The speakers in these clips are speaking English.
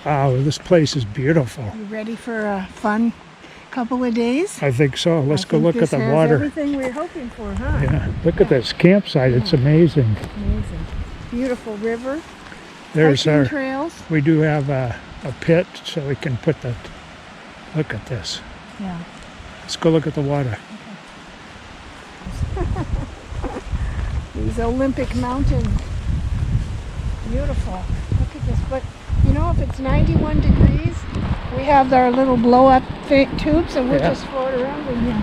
Wow, this place is beautiful. You ready for a fun couple of days? I think so. Let's go look at the water. Everything we're hoping for, huh? Yeah, look at this campsite. It's amazing. Amazing. Beautiful river. There's hiking our trails. We do have a pit, so we can put the. Look at this. Yeah. Let's go look at the water. These Olympic mountains. Beautiful. Look at this. But you know, if it's 91 degrees, we have our little blow-up tubes, and we'll just float around in here.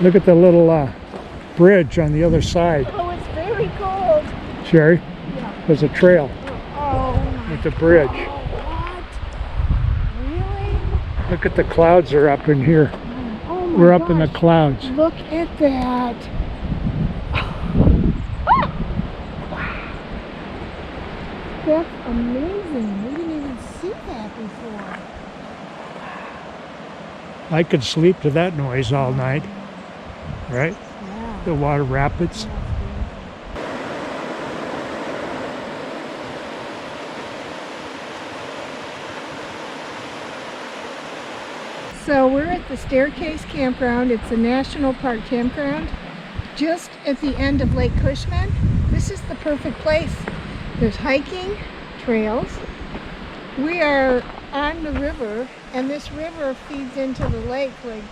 Look at the little bridge on the other side. Oh, it's very cold. Sherry, Yeah. there's a trail Oh my with the bridge. God. What? Really? Look at the clouds are up in here. Oh my We're up in the gosh. clouds. Look at that. That's amazing. We didn't even see that before. I could sleep to that noise all night, right? Yeah. The water rapids. So we're at the Staircase Campground. It's a national park campground just at the end of Lake Cushman. This is the perfect place. There's hiking trails. We are on the river, and this river feeds into the lake like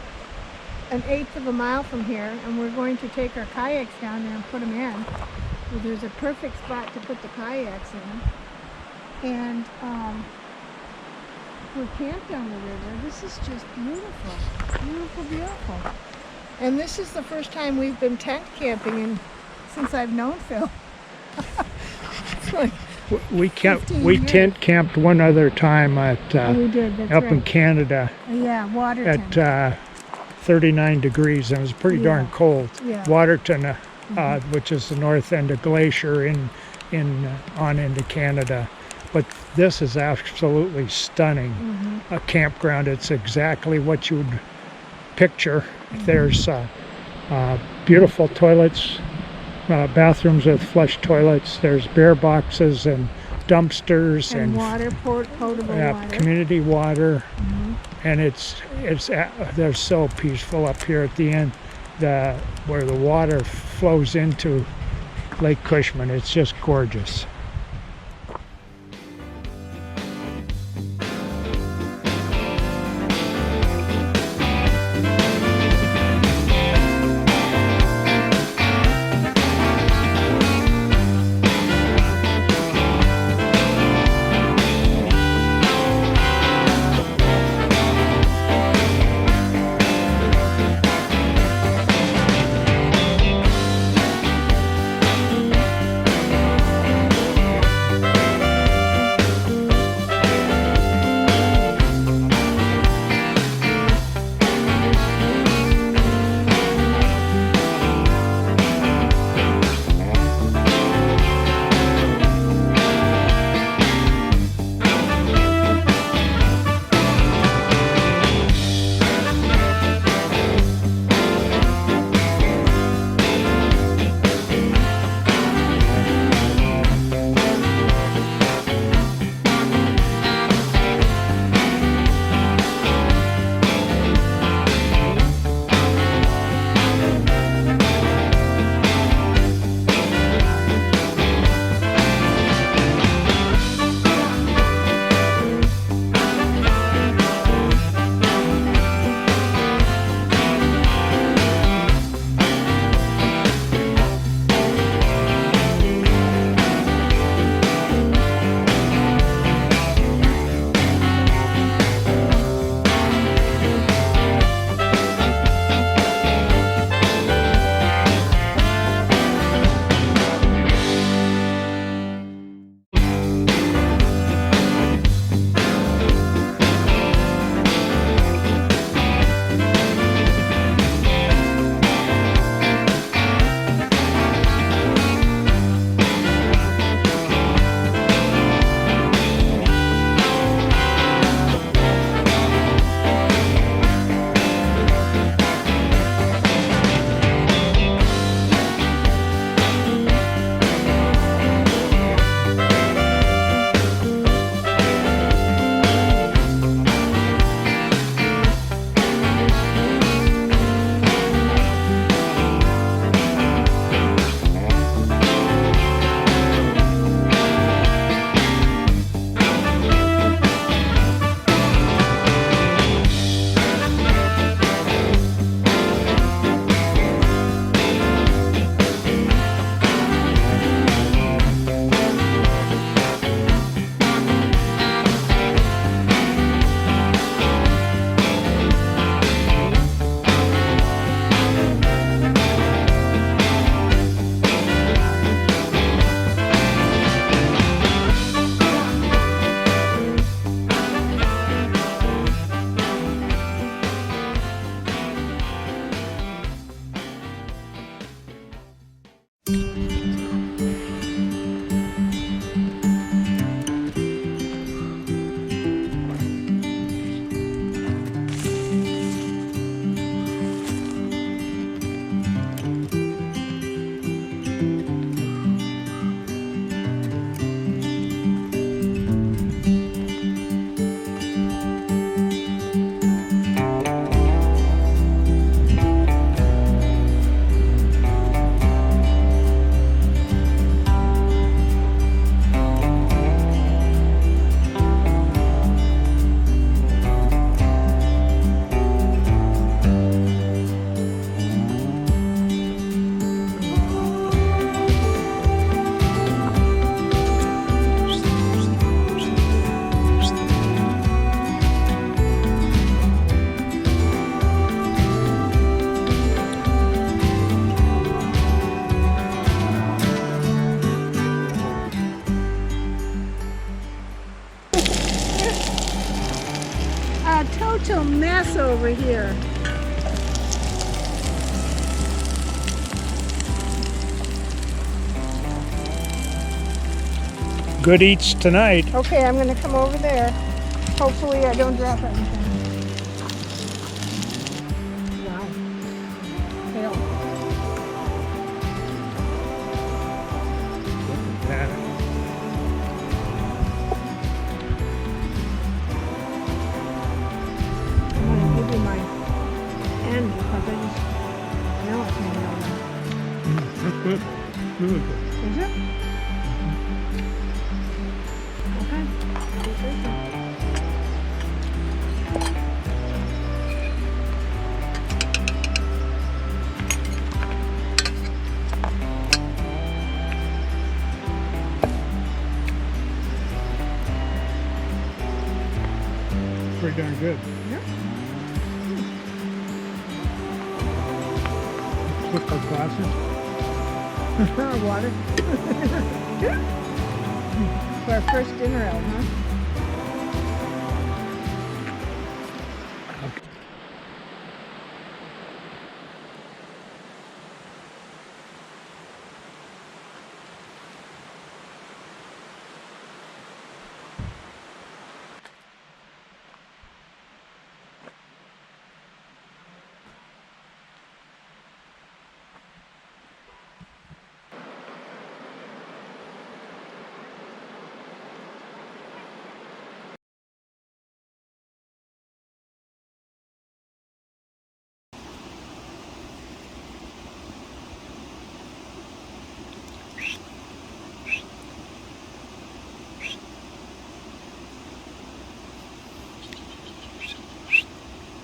1/8 of a mile from here, and we're going to take our kayaks down there and put them in. So there's a perfect spot to put the kayaks in. And we're camped on the river. This is just beautiful. Beautiful, beautiful. And this is the first time we've been tent camping since I've known Phil. It's like We 15 we years. tent camped one other time at we did, that's up in right. Canada Yeah, Waterton. at 39 degrees, and it was pretty darn cold. Yeah. Waterton, which is the north end of Glacier on into Canada. But this is absolutely stunning. A campground. It's exactly what you would picture. There's beautiful toilets, bathrooms with flush toilets. There's bear boxes and dumpsters and water, potable water. community water. And they're so peaceful up here at the end, where the water flows into Lake Cushman. It's just gorgeous. mess over here. Good eats tonight. Okay, I'm gonna come over there. Hopefully I don't drop anything. Wow. Hell. Look at that. I'm gonna give you my end because I just know it's hanging on there. That's good. Really good. Is it? Okay. Be careful. Pretty darn good. Yep. Flip our glasses. Water. For our first dinner out, huh?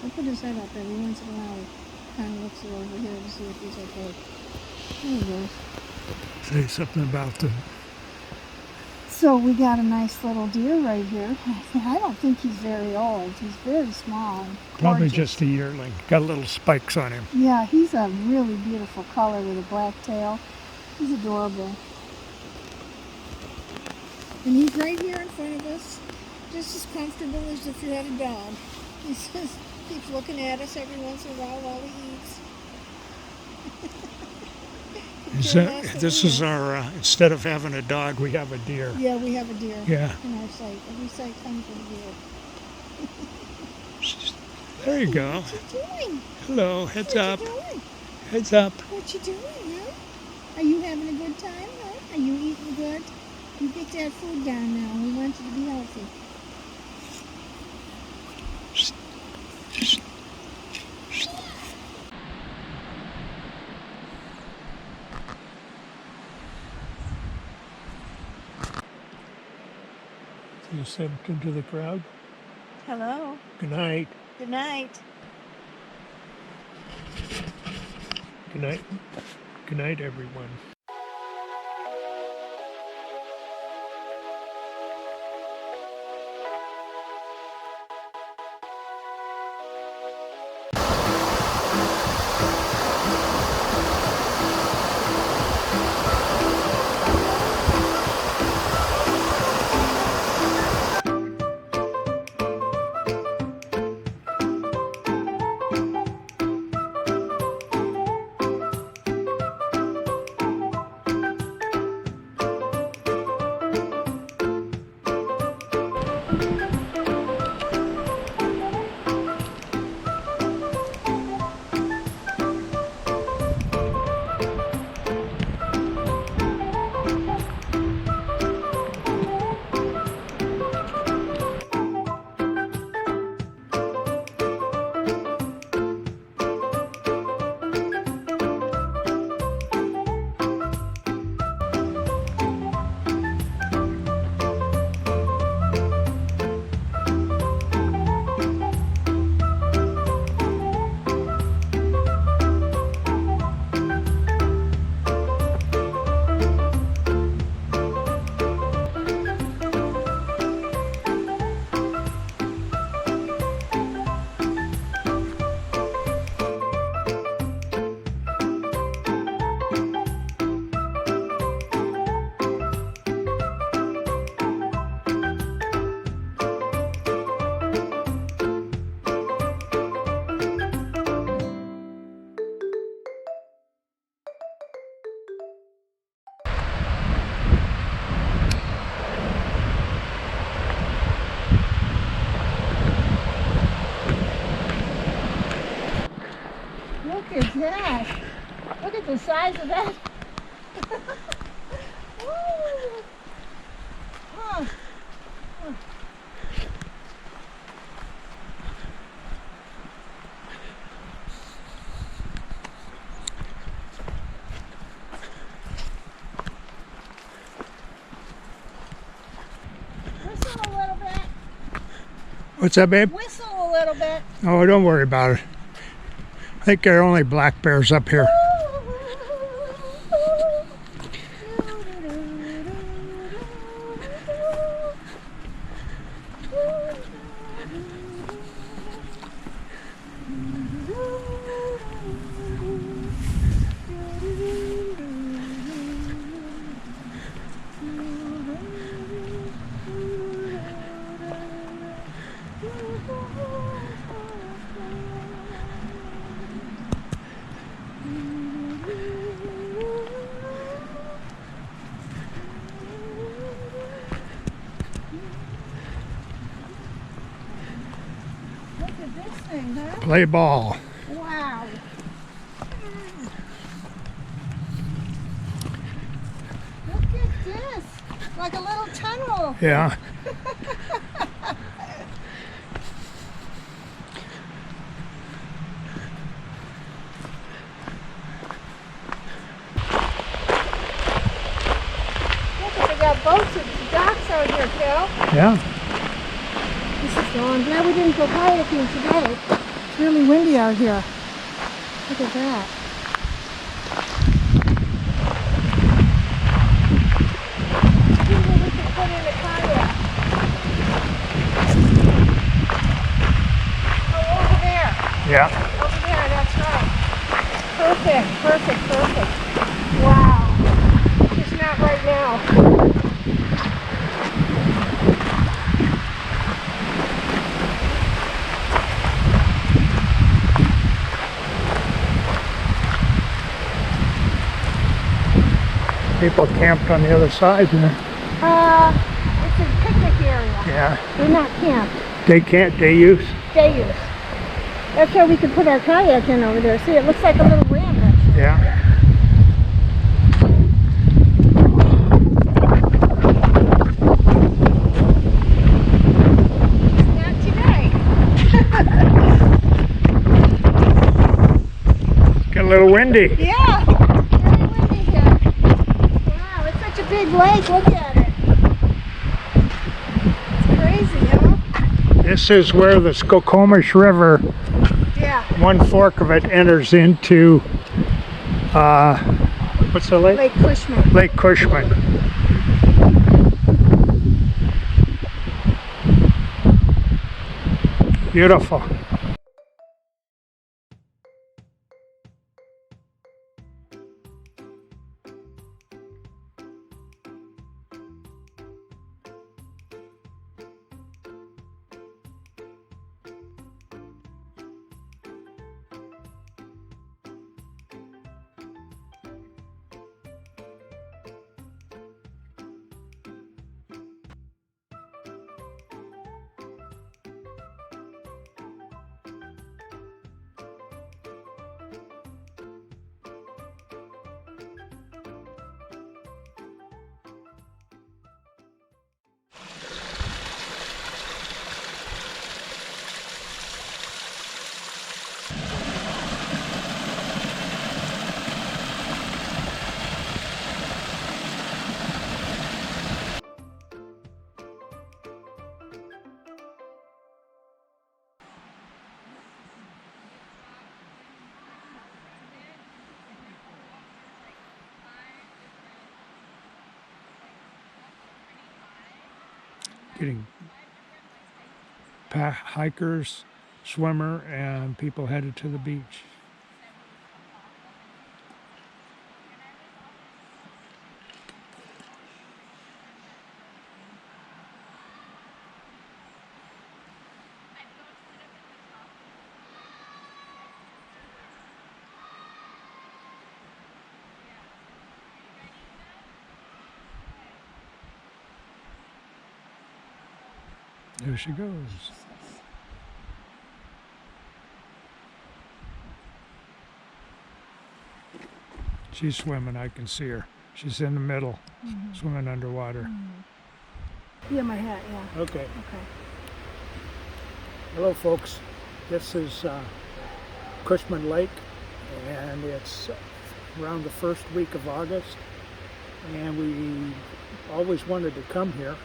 He'll put his head up every once in a while. He kind of looks over here to see if he's okay. There he goes. Say something about the. So we got a nice little deer right here. I don't think he's very old. He's very small and Probably gorgeous. just a yearling. Got little spikes on him. Yeah, he's a really beautiful color with a black tail. He's adorable. And he's right here in front of us, just as comfortable as if you had a dog. He just keeps looking at us every once in a while he eats. This is our, instead of having a dog, we have a deer. Yeah, we have a deer Yeah. in our sight. Every sight comes with a deer. There you go. What you doing? Hello, heads What up. you doing? Heads up. What you doing, huh? Are you having a good time, huh? Are you eating good? You get that food down now. We want you to be healthy. You said into the crowd. Hello. Good night. Good night. Good night. Good night, everyone. that. Look at the size of that. Woo. Huh. Huh. Whistle a little bit. What's that, babe? Whistle a little bit. Oh, don't worry about it. I think there are only black bears up here. Look at this thing, huh? Play ball. Wow. Look at this. Like a little tunnel. Yeah. Look at, they got boats and docks out here, Phil. Yeah. This is so, I'm glad we didn't go kayaking today. It's really windy out here. Look at that. People we can put in a kayak. Oh, over there. Yeah. Over there, that's right. Perfect, perfect, perfect. Wow. Just not right now. People camped on the other side there. It's a picnic area. Yeah. They're not camped. Day use. Day use. That's why we could put our kayak in over there. See, it looks like a little ramp. Actually. Yeah. Not today. Get a little windy. Yeah. Very windy here. Wow, it's such a big lake. Look at it. It's crazy, huh? This is where the Skokomish River, Yeah. one fork of it, enters into what's the lake? Lake Cushman. Lake Cushman. Beautiful. Getting hikers, swimmer, and people headed to the beach. There she goes. She's swimming. I can see her. She's in the middle, swimming underwater. Yeah, my hat, yeah. Okay. Okay. Hello, folks. This is Cushman Lake, and it's around the first week of August, and we always wanted to come here,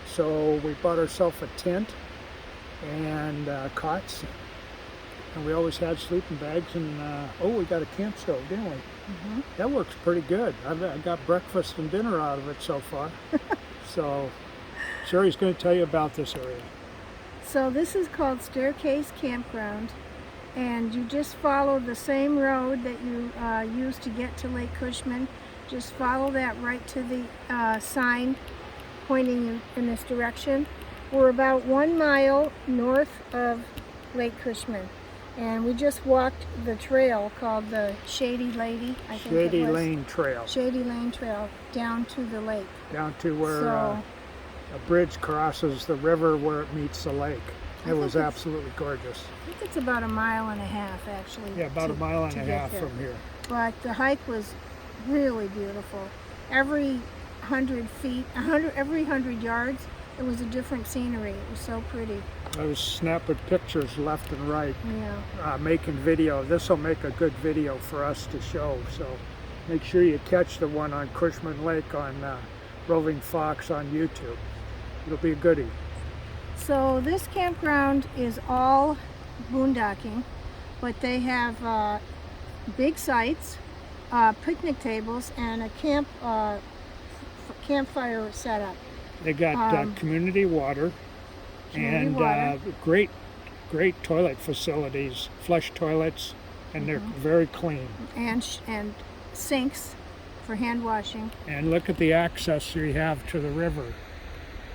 so we bought ourselves a tent and cots, and we always had sleeping bags, and we got a camp stove, didn't we? That works pretty good. I got breakfast and dinner out of it so far. So Sherry's going to tell you about this area. So this is called Staircase Campground, and you just follow the same road that you used to get to Lake Cushman. Just follow that right to the sign pointing in this direction. We're about 1 mile north of Lake Cushman, and we just walked the trail called the Shady Lady, I think it was. Shady Lane Trail. Shady Lane Trail down to the lake. Down to where So, a bridge crosses the river where it meets the lake. I It was think it's- absolutely gorgeous. I think it's about 1.5 miles actually. Yeah, about a mile and to a get half there. from here. But the hike was really beautiful. Every 100 feet, every 100 yards, it was a different scenery. It was so pretty. I was snapping pictures left and right, Yeah. making video. This will make a good video for us to show. So make sure you catch the one on Cushman Lake on RovingFox on YouTube. It'll be a goodie. So this campground is all boondocking, but they have big sites, picnic tables, and a campfire setup. They got community water Community and water. great toilet facilities, flush toilets, and they're very clean. And sinks for hand washing. And look at the access we have to the river.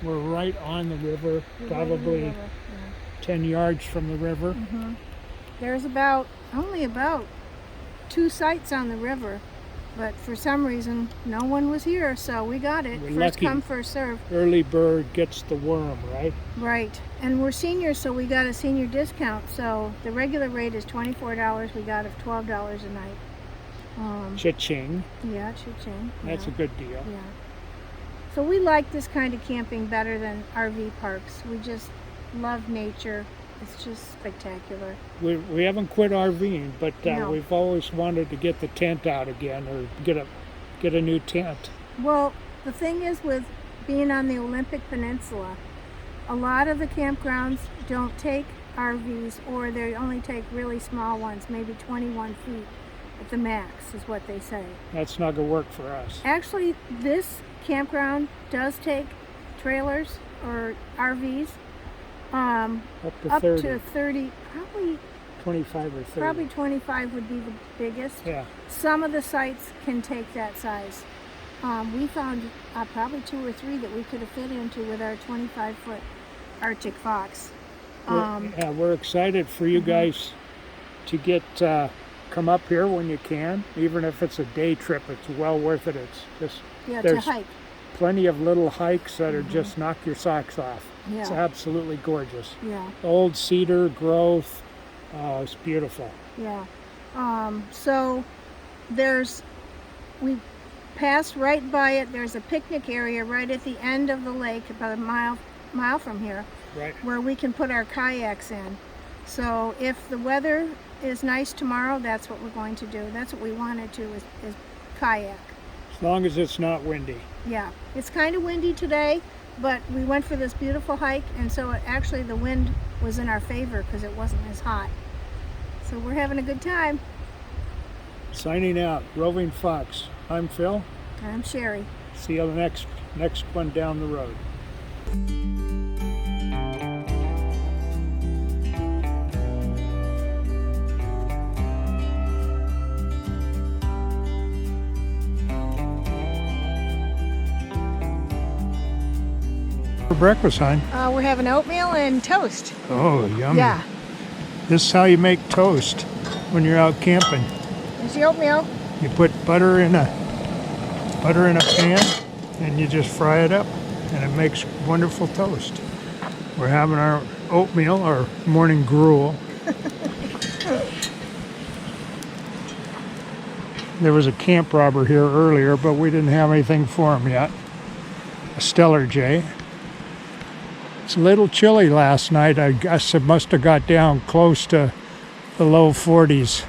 We're right on the river, probably Yeah. 10 yards from the river. There's only about 2 sites on the river, but for some reason no one was here, so we got it. We're First lucky. come, first serve. Early bird gets the worm, right? Right, and we're seniors, so we got a senior discount. So the regular rate is $24. We got it $12 a night. Cha-ching. Yeah, cha-ching. That's a good deal. Yeah. So we like this kind of camping better than RV parks. We just love nature. It's just spectacular. We haven't quit RVing, but No. we've always wanted to get the tent out again, or get a new tent. Well, the thing is with being on the Olympic Peninsula, a lot of the campgrounds don't take RVs, or they only take really small ones, maybe 21 feet at the max is what they say. That's not going to work for us. Actually, this campground does take trailers or RVs Up to up 30, to 30, probably 25 or 30. Probably 25 would be the biggest. Yeah. Some of the sites can take that size. We found probably 2 or 3 that we could have fit into with our 25-foot Arctic Fox. We're excited for you guys to get come up here when you can. Even if it's a day trip, it's well worth it. It's just Yeah, there's to hike. plenty of little hikes that are just knock your socks off. Yeah. It's absolutely gorgeous. Yeah, Old cedar growth. It's beautiful. yeah. So we passed right by it. There's a picnic area right at the end of the lake, about a mile from here, Right. where we can put our kayaks in. So if the weather is nice tomorrow, that's what we're going to do. That's what we wanted to is kayak. As long as it's not windy. Yeah, it's kind of windy today, but we went for this beautiful hike, and so actually the wind was in our favor because it wasn't as hot. So we're having a good time. Signing out, RovingFox. I'm Phil. I'm Sherry. See you the next one down the road. For breakfast, hon. We're having oatmeal and toast. Oh, yummy. Yeah, This is how you make toast when you're out camping. there's the oatmeal. You put butter in a pan and you just fry it up and it makes wonderful toast. We're having our oatmeal, our morning gruel. There was a camp robber here earlier, but we didn't have anything for him yet. A stellar jay. It's a little chilly last night. I guess it must have got down close to the low 40s.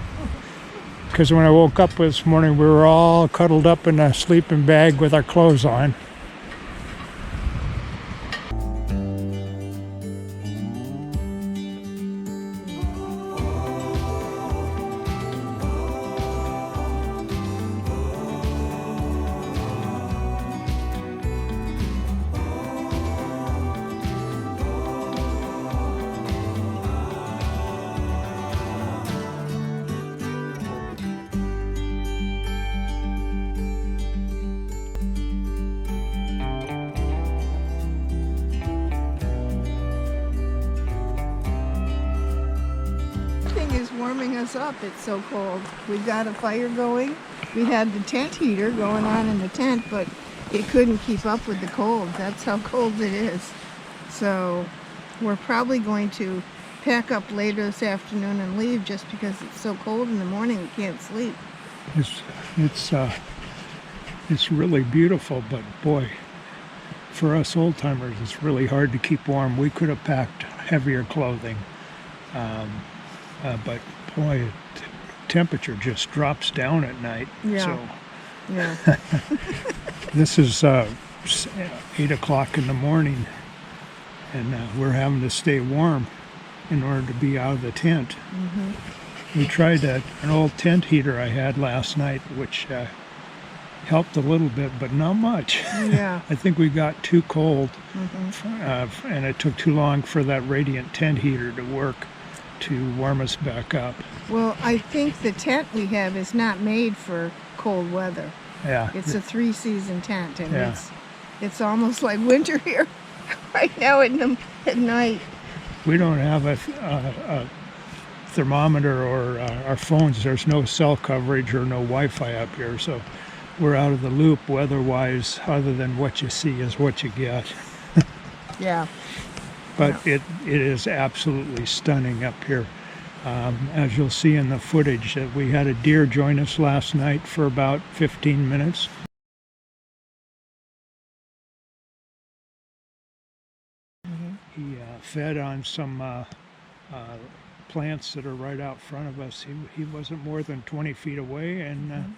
Because when I woke up this morning, we were all cuddled up in a sleeping bag with our clothes on. Is warming us up. It's so cold. We've got a fire going. We had the tent heater going on in the tent, but it couldn't keep up with the cold. That's how cold it is. So we're probably going to pack up later this afternoon and leave just because it's so cold in the morning we can't sleep. It's really beautiful, but boy, for us old timers, it's really hard to keep warm. We could have packed heavier clothing. But boy, temperature just drops down at night. Yeah. So Yeah. this is 8 o'clock in the morning, and we're having to stay warm in order to be out of the tent. Mm-hmm. We tried an old tent heater I had last night, which helped a little bit, but not much. Yeah. I think we got too cold, Mm-hmm. and it took too long for that radiant tent heater to work to warm us back up. Well, I think the tent we have is not made for cold weather. Yeah. It's a 3-season tent, and Yeah. it's almost like winter here right now at night. We don't have a thermometer or our phones. There's no cell coverage or no Wi-Fi up here, so we're out of the loop weather-wise. Other than what you see is what you get. Yeah. But it is absolutely stunning up here. As you'll see in the footage, we had a deer join us last night for about 15 minutes. Mm-hmm. He fed on some plants that are right out front of us. He wasn't more than 20 feet away, and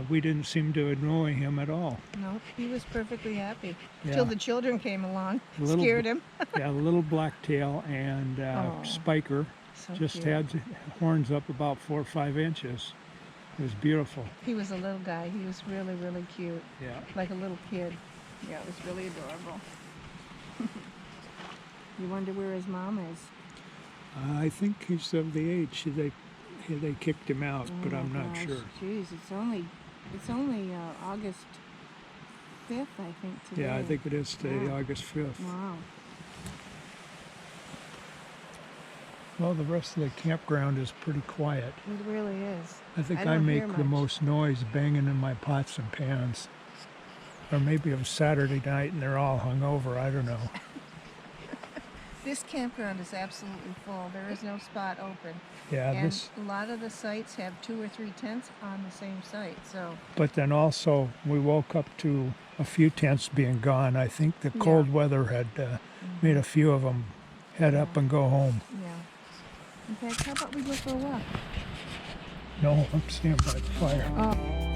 we didn't seem to annoy him at all. No, he was perfectly happy. Yeah. Till the children came along, Little- scared him. Yeah, a little blacktail and Oh, spiker So just cute. had horns up about 4 or 5 inches. It was beautiful. He was a little guy. He was really, really cute, Yeah. like a little kid. Yeah, it was really adorable. You wonder where his mom is. I think he's of the age they kicked him out, but Oh I'm my not gosh, sure. Geez, it's only August 5th, I think, today. Yeah, I think it is today, Wow. August 5th. Wow. Well, the rest of the campground is pretty quiet. It really is. I think I I don't hear make the much. most noise banging in my pots and pans. Or maybe it was Saturday night and they're all hungover, I don't know. This campground is absolutely full. There is no spot open. Yeah, And this. a lot of the sites have 2 or 3 tents on the same site, so But then also, we woke up to a few tents being gone. I think the cold weather had made a few of them head up and go home. yeah. In fact, how about we go for a walk? No, I'm staying by the fire. Oh.